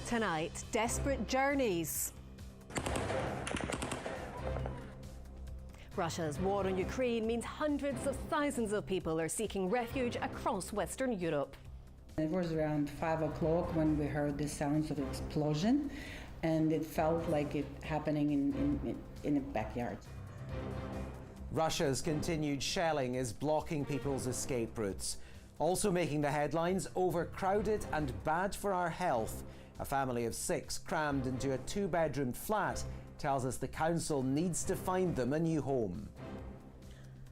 Tonight, desperate journeys. Russia's war on Ukraine means hundreds of thousands of people are seeking refuge across Western Europe. It was around 5 o'clock when we heard the sounds of explosion, and it felt like it happening in a backyard. Russia's continued shelling is blocking people's escape routes. Also making the headlines, overcrowded and bad for our health. A family of 6 crammed into a 2-bedroom flat tells us the council needs to find them a new home.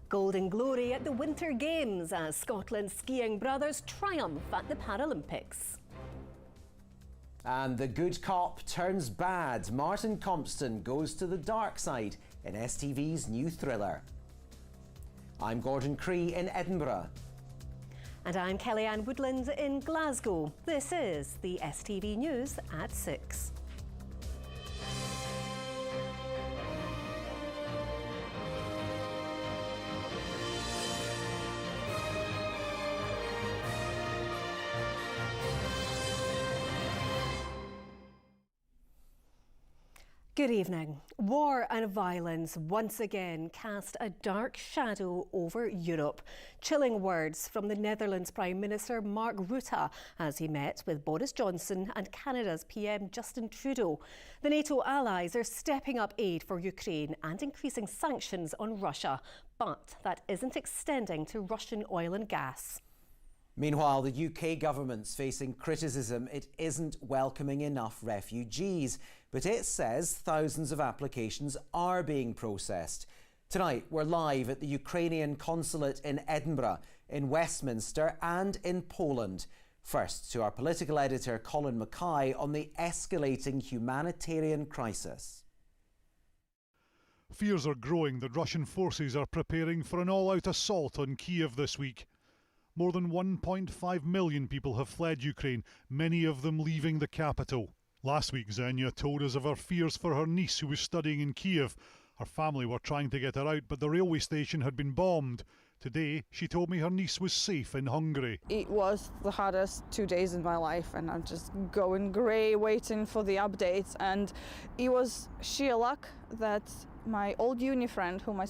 Golden glory at the Winter Games as Scotland's skiing brothers triumph at the Paralympics. And the good cop turns bad. Martin Compston goes to the dark side in STV's new thriller. I'm Gordon Cree in Edinburgh. And I'm Kellyanne Woodland in Glasgow. This is the STV News at 6. Good evening. War and violence once again cast a dark shadow over Europe. Chilling words from the Netherlands Prime Minister Mark Rutte as he met with Boris Johnson and Canada's PM Justin Trudeau. The NATO allies are stepping up aid for Ukraine and increasing sanctions on Russia, but that isn't extending to Russian oil and gas. Meanwhile, the UK government's facing criticism it isn't welcoming enough refugees, but it says thousands of applications are being processed. Tonight, we're live at the Ukrainian consulate in Edinburgh, in Westminster and in Poland. First, to our political editor Colin Mackay on the escalating humanitarian crisis. Fears are growing that Russian forces are preparing for an all-out assault on Kiev this week. More than 1.5 million people have fled Ukraine, many of them leaving the capital. Last week, Xenia told us of her fears for her niece who was studying in Kiev. Her family were trying to get her out, but the railway station had been bombed. Today, she told me her niece was safe in Hungary. It was the hardest 2 days in my life, and I'm just going grey waiting for the updates. And it was sheer luck that my old uni friend, whom I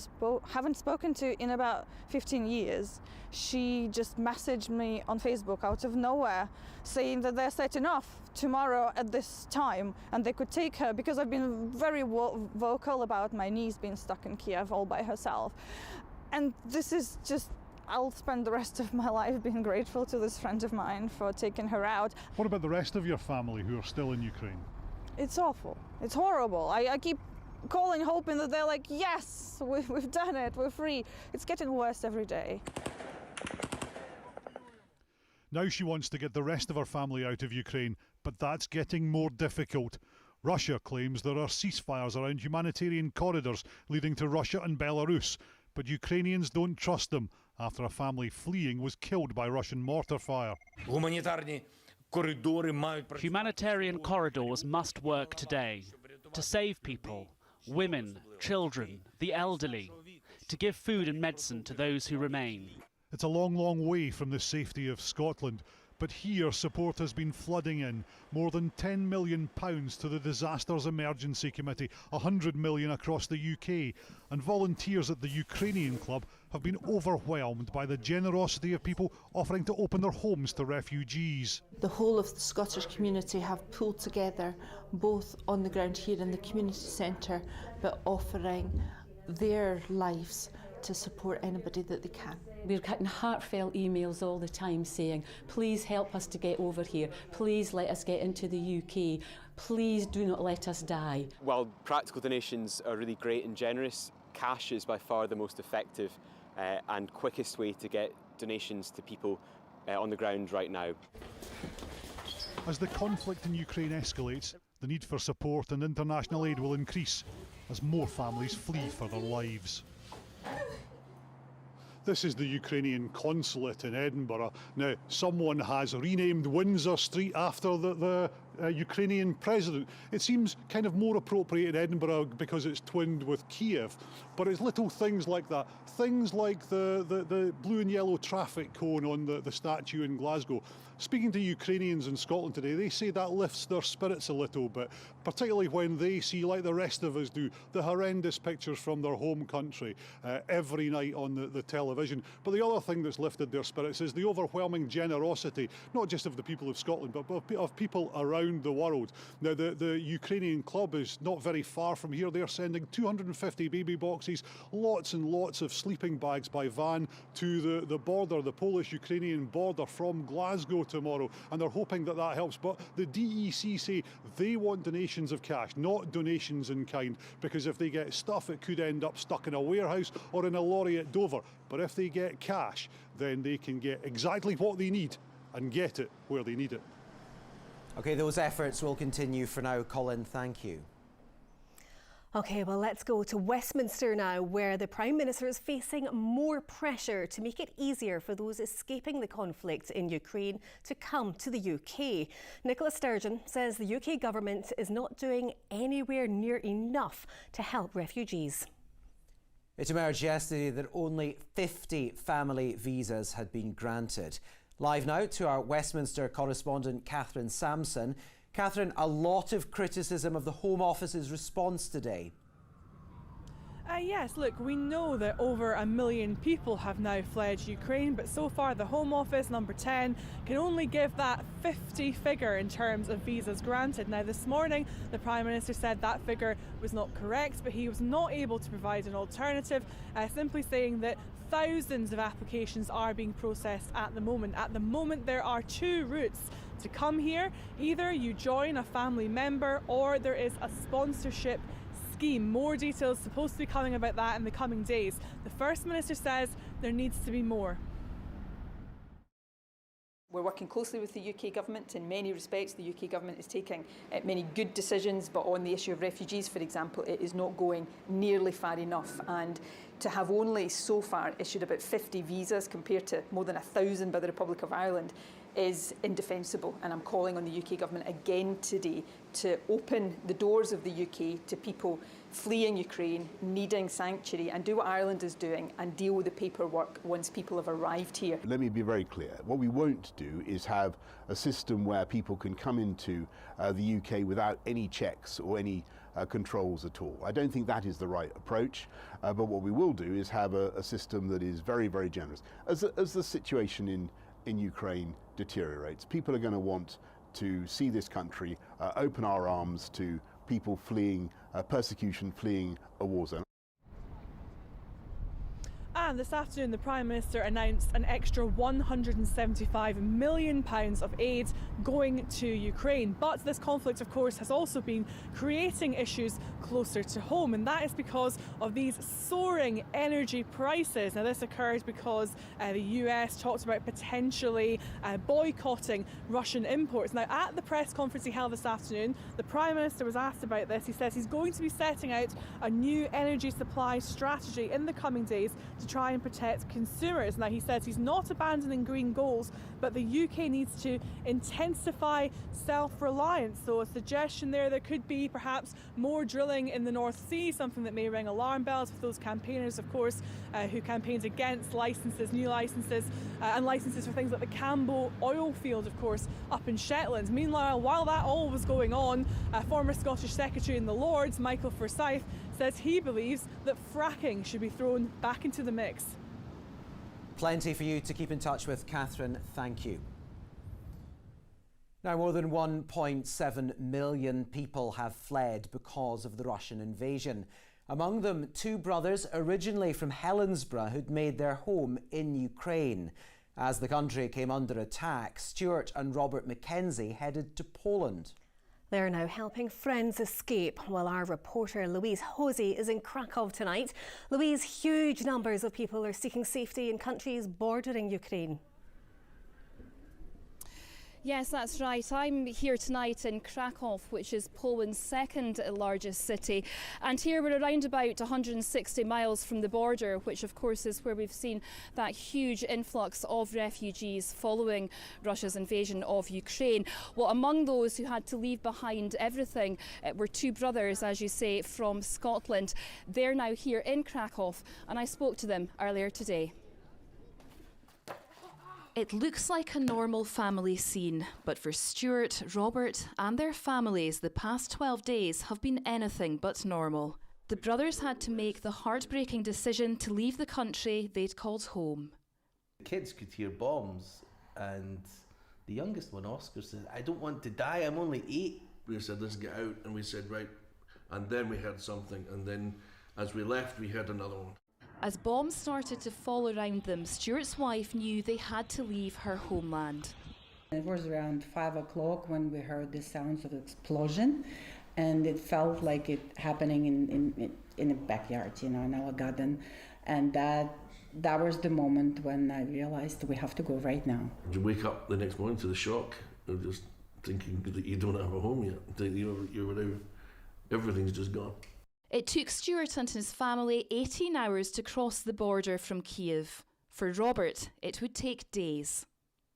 haven't spoken to in about 15 years, she just messaged me on Facebook out of nowhere saying that they're setting off tomorrow at this time and they could take her, because I've been very vocal about my niece being stuck in Kiev all by herself. And this is just, I'll spend the rest of my life being grateful to this friend of mine for taking her out. What about the rest of your family who are still in Ukraine? It's awful. It's horrible. I keep calling, hoping that they're like, yes, we've done it, we're free. It's getting worse every day. Now she wants to get the rest of her family out of Ukraine, but that's getting more difficult. Russia claims there are ceasefires around humanitarian corridors leading to Russia and Belarus, but Ukrainians don't trust them after a family fleeing was killed by Russian mortar fire. Humanitarian corridors must work today to save people, women, children, the elderly, to give food and medicine to those who remain. It's a long, long way from the safety of Scotland, but here support has been flooding in. More than £10 million to the Disasters Emergency Committee, £100 million across the UK, and volunteers at the Ukrainian Club have been overwhelmed by the generosity of people offering to open their homes to refugees. The whole of the Scottish community have pulled together, both on the ground here in the community centre, but offering their lives to support anybody that they can. We're getting heartfelt emails all the time saying, please help us to get over here, please let us get into the UK, please do not let us die. While practical donations are really great and generous, cash is by far the most effective and quickest way to get donations to people on the ground right now. As the conflict in Ukraine escalates, the need for support and international aid will increase as more families flee for their lives. This is the Ukrainian consulate in Edinburgh. Now, someone has renamed Windsor Street after the Ukrainian president. It seems kind of more appropriate in Edinburgh because it's twinned with Kiev, but it's little things like that. Things like the blue and yellow traffic cone on the statue in Glasgow. Speaking to Ukrainians in Scotland today, they say that lifts their spirits a little bit, particularly when they see, like the rest of us do, the horrendous pictures from their home country every night on the television. But the other thing that's lifted their spirits is the overwhelming generosity, not just of the people of Scotland, but of people around the world. Now, the Ukrainian club is not very far from here. They're sending 250 baby boxes, lots and lots of sleeping bags by van to the border, the Polish-Ukrainian border from Glasgow tomorrow, and they're hoping that that helps. But the DEC say they want donations of cash, not donations in kind, because if they get stuff, it could end up stuck in a warehouse or in a lorry at Dover. But if they get cash, then they can get exactly what they need and get it where they need it. OK, those efforts will continue for now. Colin, thank you. OK, well, let's go to Westminster now, where the Prime Minister is facing more pressure to make it easier for those escaping the conflict in Ukraine to come to the UK. Nicola Sturgeon says the UK government is not doing anywhere near enough to help refugees. It emerged yesterday that only 50 family visas had been granted. Live now to our Westminster correspondent, Catherine Sampson. Catherine, a lot of criticism of the Home Office's response today. Yes, look, we know that over 1 million people have now fled Ukraine, but so far the Home Office, number 10, can only give that 50 figure in terms of visas granted. Now, this morning, the Prime Minister said that figure was not correct, but he was not able to provide an alternative, simply saying that thousands of applications are being processed at the moment. At the moment, there are 2 routes to come here. Either you join a family member or there is a sponsorship scheme. More details supposed to be coming about that in the coming days. The First Minister says there needs to be more. We're working closely with the UK government. In many respects, the UK government is taking many good decisions, but on the issue of refugees, for example, it is not going nearly far enough. And to have only so far issued about 50 visas compared to more than 1,000 by the Republic of Ireland is indefensible. And I'm calling on the UK government again today to open the doors of the UK to people fleeing Ukraine, needing sanctuary, and do what Ireland is doing and deal with the paperwork once people have arrived here. Let me be very clear. What we won't do is have a system where people can come into the UK without any checks or any controls at all. I don't think that is the right approach, but what we will do is have a system that is very, very generous. As the situation in Ukraine deteriorates, people are going to want to see this country open our arms to people fleeing persecution, fleeing a war zone. And this afternoon, the Prime Minister announced an extra £175 million of aid going to Ukraine. But this conflict, of course, has also been creating issues closer to home, and that is because of these soaring energy prices. Now, this occurred because the US talked about potentially boycotting Russian imports. Now, at the press conference he held this afternoon, the Prime Minister was asked about this. He says he's going to be setting out a new energy supply strategy in the coming days to try and protect consumers. Now, he says he's not abandoning green goals, but the UK needs to intensify self-reliance. So a suggestion there could be perhaps more drilling in the North Sea, something that may ring alarm bells with those campaigners, of course, who campaigned against licences, new licences, and licences for things like the Cambo oil field, of course, up in Shetland. Meanwhile, while that all was going on, former Scottish Secretary in the Lords, Michael Forsyth, says he believes that fracking should be thrown back into the mix. Plenty for you to keep in touch with, Catherine. Thank you. Now, more than 1.7 million people have fled because of the Russian invasion. Among them, 2 brothers originally from Helensburgh who'd made their home in Ukraine. As the country came under attack, Stuart and Robert Mackenzie headed to Poland. They're now helping friends escape, while our reporter Louise Hosey is in Krakow tonight. Louise, huge numbers of people are seeking safety in countries bordering Ukraine. Yes, that's right. I'm here tonight in Krakow, which is Poland's second largest city. And here we're around about 160 miles from the border, which of course is where we've seen that huge influx of refugees following Russia's invasion of Ukraine. Well, among those who had to leave behind everything were two brothers, as you say, from Scotland. They're now here in Krakow, and I spoke to them earlier today. It looks like a normal family scene, but for Stuart, Robert and their families, the past 12 days have been anything but normal. The brothers had to make the heartbreaking decision to leave the country they'd called home. The kids could hear bombs, and the youngest one, Oscar, said, "I don't want to die, I'm only 8. We said, let's get out, and we said, right, and then we heard something, and then as we left, we heard another one. As bombs started to fall around them, Stuart's wife knew they had to leave her homeland. It was around 5 o'clock when we heard the sounds of explosion, and it felt like it happening in the backyard, in our garden, and that was the moment when I realized we have to go right now. You wake up the next morning to the shock of just thinking that you don't have a home yet, that you're without, everything's just gone. It took Stuart and his family 18 hours to cross the border from Kiev. For Robert, it would take days.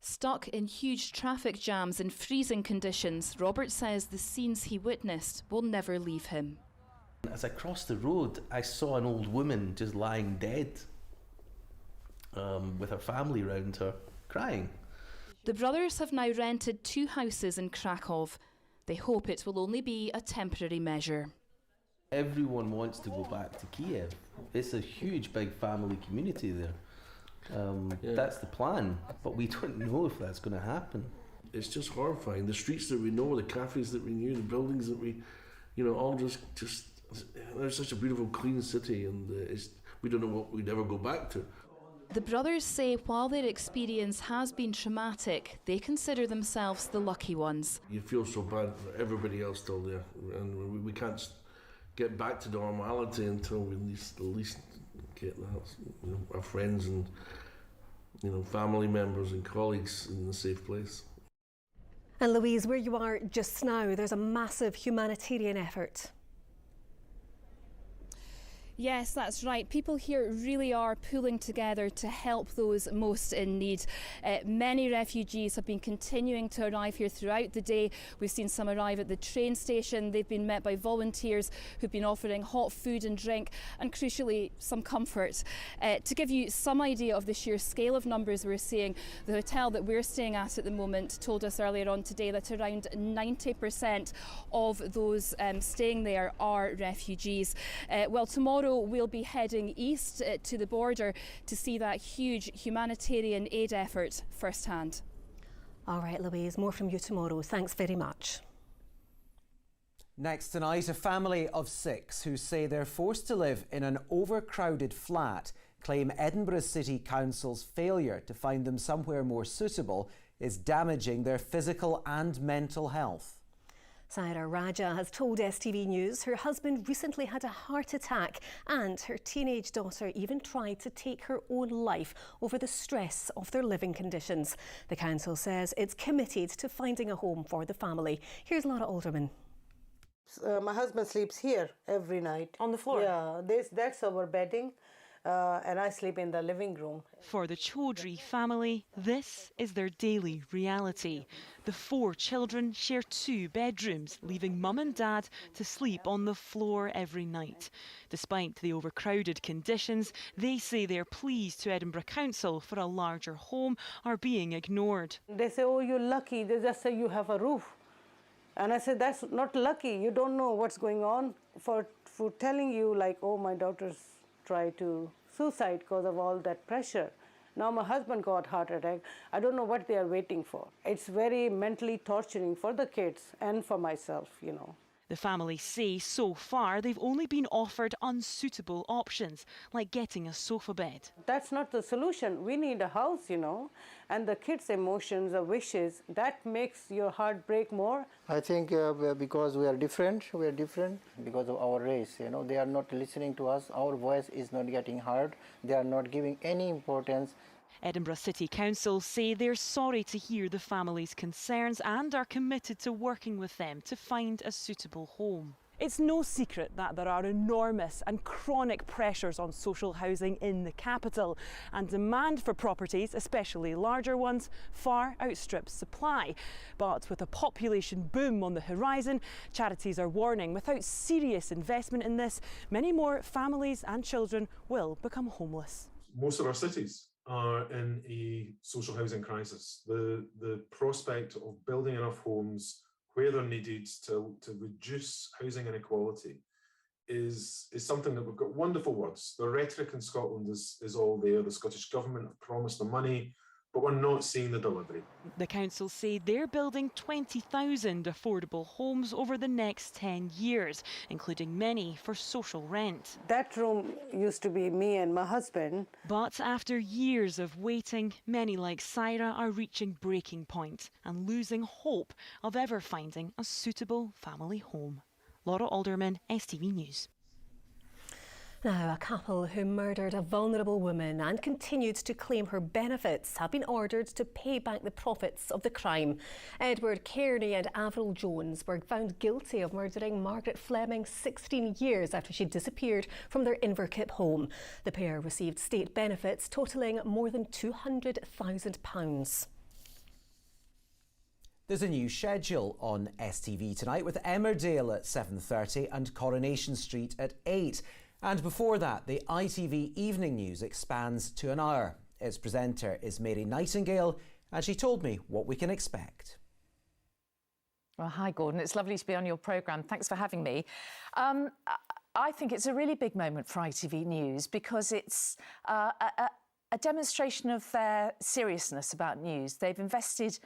Stuck in huge traffic jams in freezing conditions, Robert says the scenes he witnessed will never leave him. As I crossed the road, I saw an old woman just lying dead, with her family around her, crying. The brothers have now rented 2 houses in Krakow. They hope it will only be a temporary measure. Everyone wants to go back to Kiev. It's a huge, big family community there. That's the plan, but we don't know if that's going to happen. It's just horrifying. The streets that we know, the cafes that we knew, the buildings that we, all just there's such a beautiful, clean city, and we don't know what we'd ever go back to. The brothers say while their experience has been traumatic, they consider themselves the lucky ones. You feel so bad for everybody else still there, and we can't get back to normality until we at least get that, our friends and family members and colleagues in a safe place. And Louise, where you are just now, there's a massive humanitarian effort. Yes, that's right. People here really are pulling together to help those most in need. Many refugees have been continuing to arrive here throughout the day. We've seen some arrive at the train station. They've been met by volunteers who've been offering hot food and drink and, crucially, some comfort. To give you some idea of the sheer scale of numbers we're seeing, the hotel that we're staying at the moment told us earlier on today that around 90% of those staying there are refugees. Well, tomorrow we'll be heading east to the border to see that huge humanitarian aid effort firsthand. All right, Louise, more from you tomorrow. Thanks very much. Next tonight, a family of 6 who say they're forced to live in an overcrowded flat claim Edinburgh City Council's failure to find them somewhere more suitable is damaging their physical and mental health. Saira Raja has told STV News her husband recently had a heart attack and her teenage daughter even tried to take her own life over the stress of their living conditions. The council says it's committed to finding a home for the family. Here's Laura Alderman. My husband sleeps here every night. On the floor? Yeah, that's our bedding. And I sleep in the living room. For the Chaudhry family, this is their daily reality. The 4 children share 2 bedrooms, leaving mum and dad to sleep on the floor every night. Despite the overcrowded conditions, they say their pleas to Edinburgh Council for a larger home are being ignored. They say, oh, you're lucky. They just say you have a roof. And I said, that's not lucky. You don't know what's going on. For telling you, like, oh, my daughter's try to suicide because of all that pressure. Now my husband got heart attack. I don't know what they are waiting for. It's very mentally torturing for the kids and for myself, The family say so far they've only been offered unsuitable options, like getting a sofa bed. That's not the solution. We need a house, and the kids' emotions or wishes, that makes your heart break more. I think because we are different because of our race. They are not listening to us. Our voice is not getting heard. They are not giving any importance. Edinburgh City Council say they're sorry to hear the families' concerns and are committed to working with them to find a suitable home. It's no secret that there are enormous and chronic pressures on social housing in the capital, and demand for properties, especially larger ones, far outstrips supply. But with a population boom on the horizon, charities are warning without serious investment in this, many more families and children will become homeless. Most of our cities are in a social housing crisis. The prospect of building enough homes where they're needed to reduce housing inequality is something that we've got wonderful words. The rhetoric in Scotland is all there. The Scottish Government have promised the money, but we're not seeing the delivery. The council say they're building 20,000 affordable homes over the next 10 years, including many for social rent. That room used to be me and my husband. But after years of waiting, many like Syra are reaching breaking point and losing hope of ever finding a suitable family home. Laura Alderman, STV News. Now, a couple who murdered a vulnerable woman and continued to claim her benefits have been ordered to pay back the profits of the crime. Edward Kearney and Avril Jones were found guilty of murdering Margaret Fleming 16 years after she disappeared from their Inverkip home. The pair received state benefits totalling more than £200,000. There's a new schedule on STV tonight with Emmerdale at 7:30 and Coronation Street at 8. And before that, the ITV Evening News expands to an hour. Its presenter is Mary Nightingale, and she told me what we can expect. Well, hi, Gordon. It's lovely to be on your programme. Thanks for having me. I think it's a really big moment for ITV News because it's a demonstration of their seriousness about news. They've invested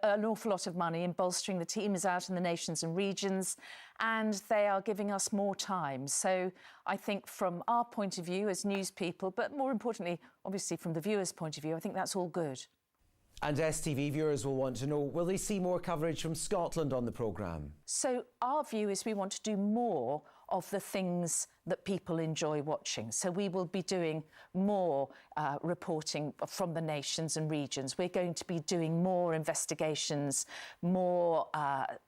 an awful lot of money in bolstering the teams out in the nations and regions, and they are giving us more time. So I think from our point of view as news people, but more importantly, obviously from the viewers' point of view, I think that's all good. And STV viewers will want to know, will they see more coverage from Scotland on the programme? So our view is we want to do more of the things that people enjoy watching. So we will be doing more reporting from the nations and regions. We're going to be doing more investigations, more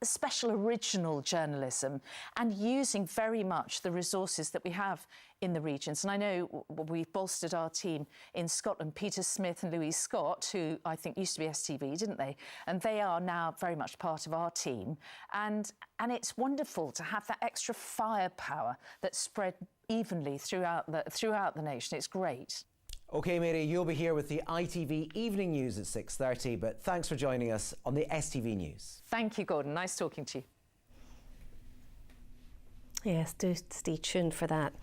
special original journalism, and using very much the resources that we have in the regions. And I know we've bolstered our team in Scotland, Peter Smith and Louise Scott, who I think used to be STV, didn't they? And they are now very much part of our team. And it's wonderful to have that extra firepower that's spread evenly throughout the nation. It's great. OK, Mary, you'll be here with the ITV Evening News at 6:30, but thanks for joining us on the STV News. Thank you, Gordon. Nice talking to you. Yes, do stay tuned for that.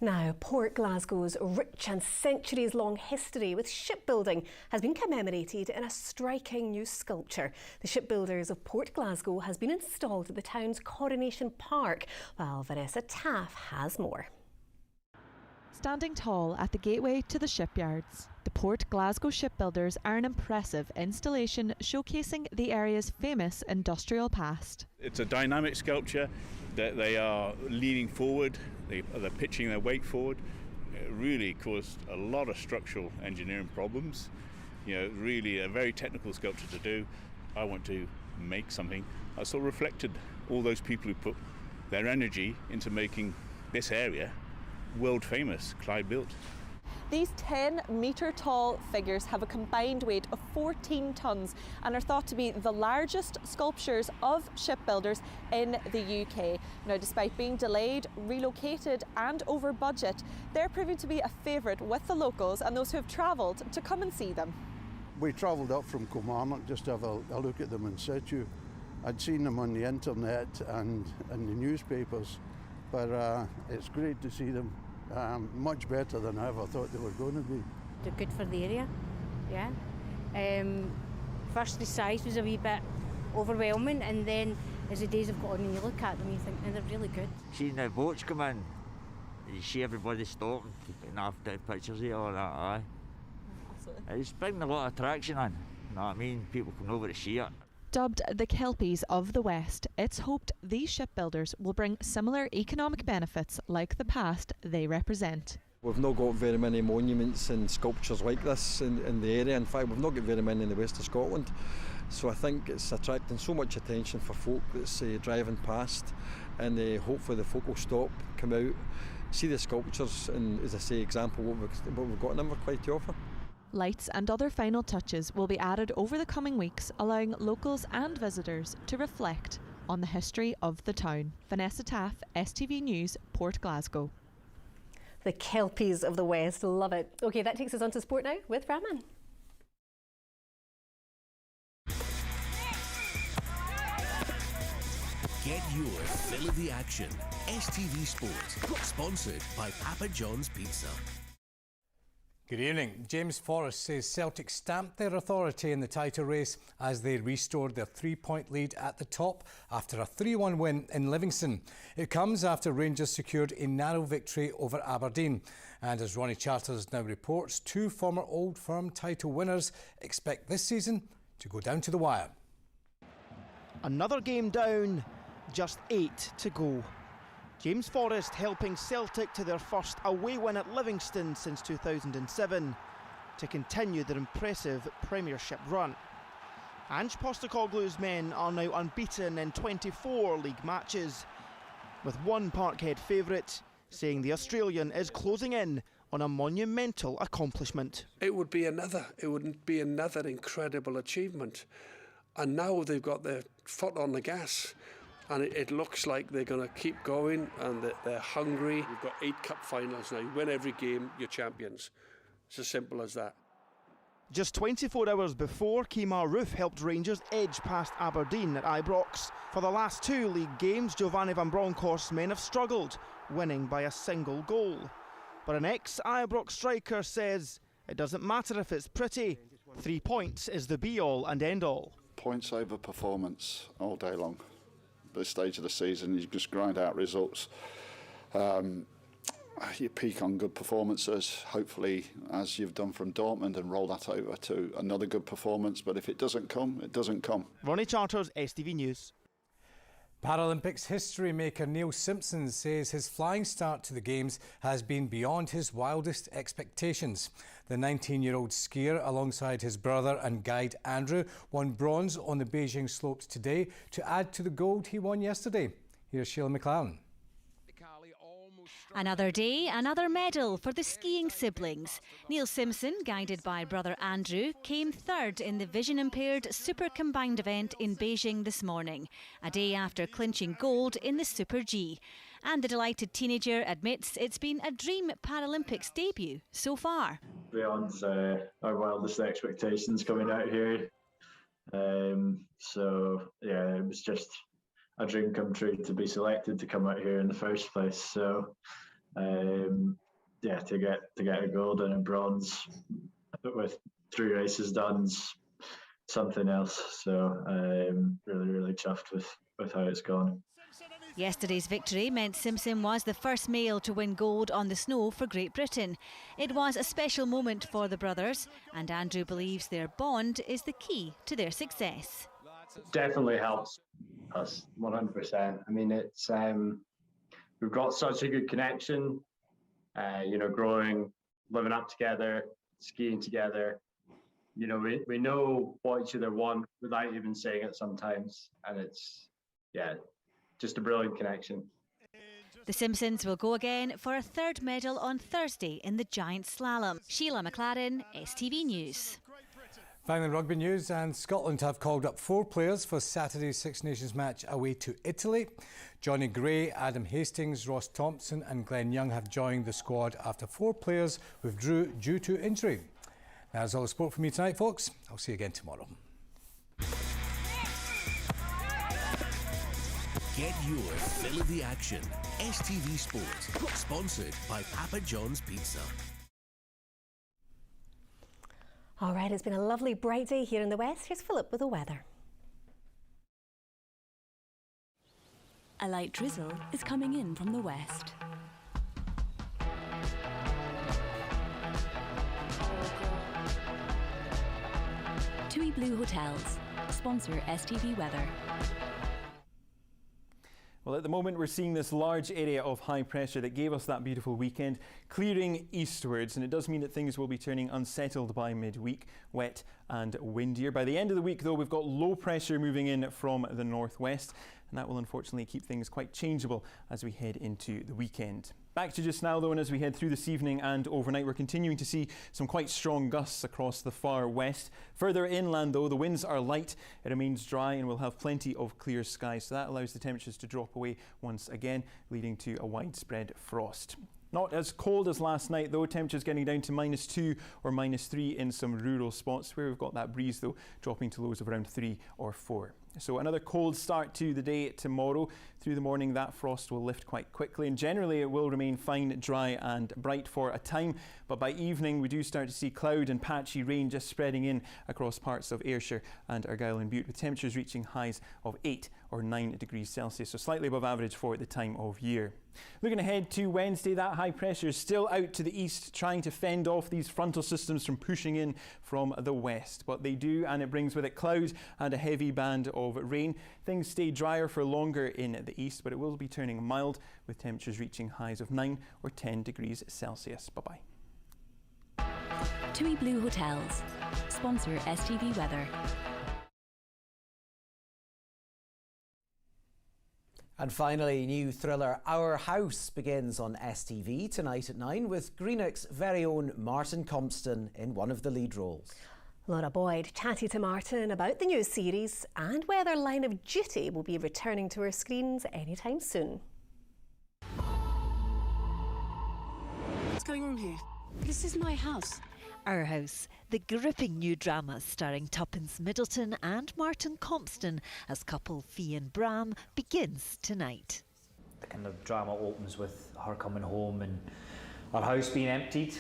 Now, Port Glasgow's rich and centuries-long history with shipbuilding has been commemorated in a striking new sculpture. The Shipbuilders of Port Glasgow has been installed at the town's Coronation Park, while Vanessa Taff has more. Standing tall at the gateway to the shipyards, the Port Glasgow Shipbuilders are an impressive installation showcasing the area's famous industrial past. It's a dynamic sculpture that they are leaning forward, they're pitching their weight forward. It really caused a lot of structural engineering problems. You know, really a very technical sculpture to do. I want to make something that sort of reflected all those people who put their energy into making this area world famous, Clyde built. These 10-metre tall figures have a combined weight of 14 tonnes and are thought to be the largest sculptures of shipbuilders in the UK. Now, despite being delayed, relocated and over budget, they're proving to be a favourite with the locals and those who have travelled to come and see them. We travelled up from Kilmarnock just to have a look at them in situ. I'd seen them on the internet and in the newspapers, but it's great to see them. Much better than I ever thought they were going to be. They're good for the area, yeah. First the size was a wee bit overwhelming, and then as the days have gone on and you look at them you think, they're really good. Seeing the boats come in, you see everybody stopping, taking after pictures of all that, aye. It's bringing a lot of attraction in, you know what I mean? People come over to see it. Dubbed the Kelpies of the West, it's hoped these shipbuilders will bring similar economic benefits like the past they represent. We've not got very many monuments and sculptures like this in the area. In fact, we've not got very many in the west of Scotland. So I think it's attracting so much attention for folk that's driving past, and hopefully the folk will stop, come out, see the sculptures, and, as I say, example what we've got in Inverclyde to offer. Lights and other final touches will be added over the coming weeks, allowing locals and visitors to reflect on the history of the town. Vanessa Taff, STV News, Port Glasgow. The Kelpies of the West love it. OK, that takes us on to sport now with Rahman. Get your fill of the action. STV Sport, sponsored by Papa John's Pizza. Good evening. James Forrest says Celtic stamped their authority in the title race as they restored their 3-point lead at the top after a 3-1 win in Livingston. It comes after Rangers secured a narrow victory over Aberdeen. And as Ronnie Charters now reports, 2 former Old Firm title winners expect this season to go down to the wire. Another game down, just 8 to go. James Forrest helping Celtic to their first away win at Livingston since 2007 to continue their impressive Premiership run. Ange Postecoglou's men are now unbeaten in 24 league matches, with one Parkhead favourite saying the Australian is closing in on a monumental accomplishment. It would be another incredible achievement. And now they've got their foot on the gas. And it looks like they're going to keep going, and that they're hungry. You've got 8 cup finals now. You win every game, you're champions. It's as simple as that. Just 24 hours before, Kemar Roofe helped Rangers edge past Aberdeen at Ibrox. For the last 2 league games, Giovanni van Bronckhorst's men have struggled, winning by a single goal. But an ex-Ibrox striker says it doesn't matter if it's pretty. 3 points is the be-all and end-all. Points over performance all day long. This stage of the season, you just grind out results. You peak on good performances, hopefully, as you've done from Dortmund, and roll that over to another good performance. But if it doesn't come, it doesn't come. Ronnie Charters, STV News. Paralympics history maker Neil Simpson says his flying start to the Games has been beyond his wildest expectations. The 19-year-old skier, alongside his brother and guide Andrew, won bronze on the Beijing slopes today to add to the gold he won yesterday. Here's Sheila McLaren. Another day, another medal for the skiing siblings. Neil Simpson, guided by brother Andrew, came third in the vision-impaired Super Combined event in Beijing this morning, a day after clinching gold in the Super G. And the delighted teenager admits it's been a dream Paralympics debut so far. Beyond our wildest expectations coming out here. So, yeah, it was just a dream come true to be selected to come out here in the first place. So, yeah, to get a gold and a bronze with 3 races done's something else. So, really chuffed with how it's gone. Yesterday's victory meant Simpson was the first male to win gold on the snow for Great Britain. It was a special moment for the brothers, and Andrew believes their bond is the key to their success. Definitely helps us 100%. I mean, it's we've got such a good connection. Growing, living up together, skiing together. We know what each other want without even saying it sometimes, and it's just a brilliant connection. The Simpsons will go again for a 3rd medal on Thursday in the giant slalom. Sheila McLaren, STV News. Finally, rugby news, and Scotland have called up 4 players for Saturday's Six Nations match away to Italy. Johnny Gray, Adam Hastings, Ross Thompson and Glenn Young have joined the squad after 4 players withdrew due to injury. That's all the sport for me tonight, folks. I'll see you again tomorrow. Get your fill of the action. STV Sport, sponsored by Papa John's Pizza. All right, it's been a lovely bright day here in the west. Here's Philip with the weather. A light drizzle is coming in from the west. TUI Blue Hotels, sponsor STV Weather. Well, at the moment we're seeing this large area of high pressure that gave us that beautiful weekend clearing eastwards, and it does mean that things will be turning unsettled by midweek, wet and windier. By the end of the week though, we've got low pressure moving in from the northwest, and that will unfortunately keep things quite changeable as we head into the weekend. Back to just now though, and as we head through this evening and overnight, we're continuing to see some quite strong gusts across the far west. Further inland though, the winds are light, it remains dry, and we'll have plenty of clear skies, so that allows the temperatures to drop away once again, leading to a widespread frost. Not as cold as last night though, temperatures getting down to -2 or -3 in some rural spots where we've got that breeze though, dropping to lows of around 3 or 4. So another cold start to the day tomorrow. Through the morning that frost will lift quite quickly, and generally it will remain fine, dry and bright for a time, but by evening we do start to see cloud and patchy rain just spreading in across parts of Ayrshire and Argyll and Bute, with temperatures reaching highs of 8 or 9 degrees Celsius, so slightly above average for the time of year. Looking ahead to Wednesday, that high pressure is still out to the east, trying to fend off these frontal systems from pushing in from the west. But they do, and it brings with it cloud and a heavy band of rain. Things stay drier for longer in the east, but it will be turning mild, with temperatures reaching highs of 9 or 10 degrees Celsius. Bye-bye. TUI Blue Hotels. Sponsor STV Weather. And finally, new thriller Our House begins on STV tonight at 9 with Greenock's very own Martin Compston in one of the lead roles. Laura Boyd chatted to Martin about the new series and whether Line of Duty will be returning to our screens anytime soon. What's going on here? This is my house. Our House, the gripping new drama starring Tuppence Middleton and Martin Compston as couple Fee and Bram begins tonight. The kind of drama opens with her coming home and her house being emptied,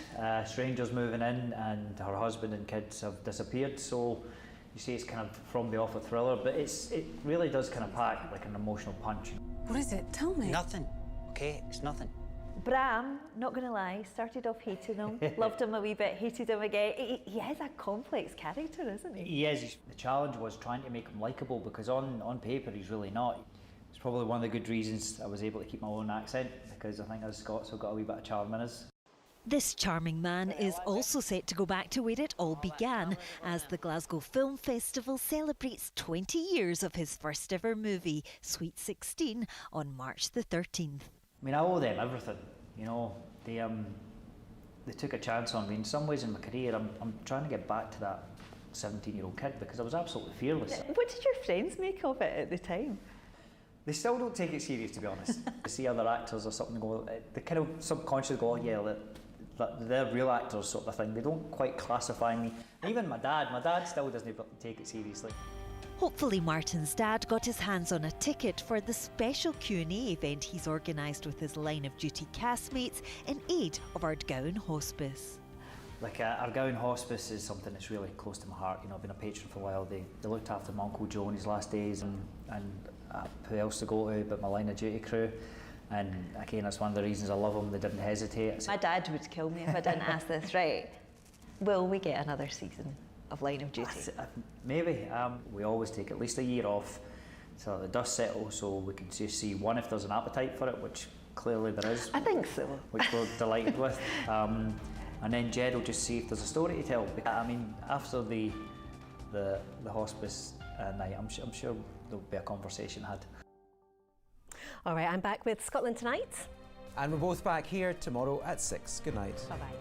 strangers moving in, and her husband and kids have disappeared. So you see it's kind of from the off a thriller, but it really does kind of pack like an emotional punch. What is it? Tell me. Nothing, okay? It's nothing. Bram, not going to lie, started off hating him, loved him a wee bit, hated him again. He is a complex character, isn't he? He is. The challenge was trying to make him likeable, because on paper he's really not. It's probably one of the good reasons I was able to keep my own accent, because I think as Scots have got a wee bit of charm in us. This charming man is also set to go back to where it all began, as the Glasgow Film Festival celebrates 20 years of his first ever movie, Sweet 16, on March the 13th. I mean, I owe them everything, you know. They took a chance on me. In some ways in my career, I'm trying to get back to that 17-year-old kid, because I was absolutely fearless. What did your friends make of it at the time? They still don't take it serious, to be honest. They see other actors or something go, they kind of subconsciously go, oh yeah, they're real actors sort of thing. They don't quite classify me. Even my dad still doesn't take it seriously. Hopefully Martin's dad got his hands on a ticket for the special Q&A event he's organised with his Line of Duty castmates in aid of Ardgowan Hospice. Like Ardgowan Hospice is something that's really close to my heart. You know, I've been a patron for a while. They looked after my Uncle Joe in his last days, and who else to go to but my Line of Duty crew. And again, that's one of the reasons I love them. They didn't hesitate. My dad would kill me if I didn't ask this, right? Will we get another season of Line of Duty? Maybe. We always take at least a year off so that the dust settles, so we can just see, one, if there's an appetite for it, which clearly there is. I think so. Which we're delighted with. And then Jed will just see if there's a story to tell. I mean, after the hospice night, I'm sure there'll be a conversation had. All right, I'm back with Scotland Tonight. And we're both back here tomorrow at 6. Good night. Bye-bye.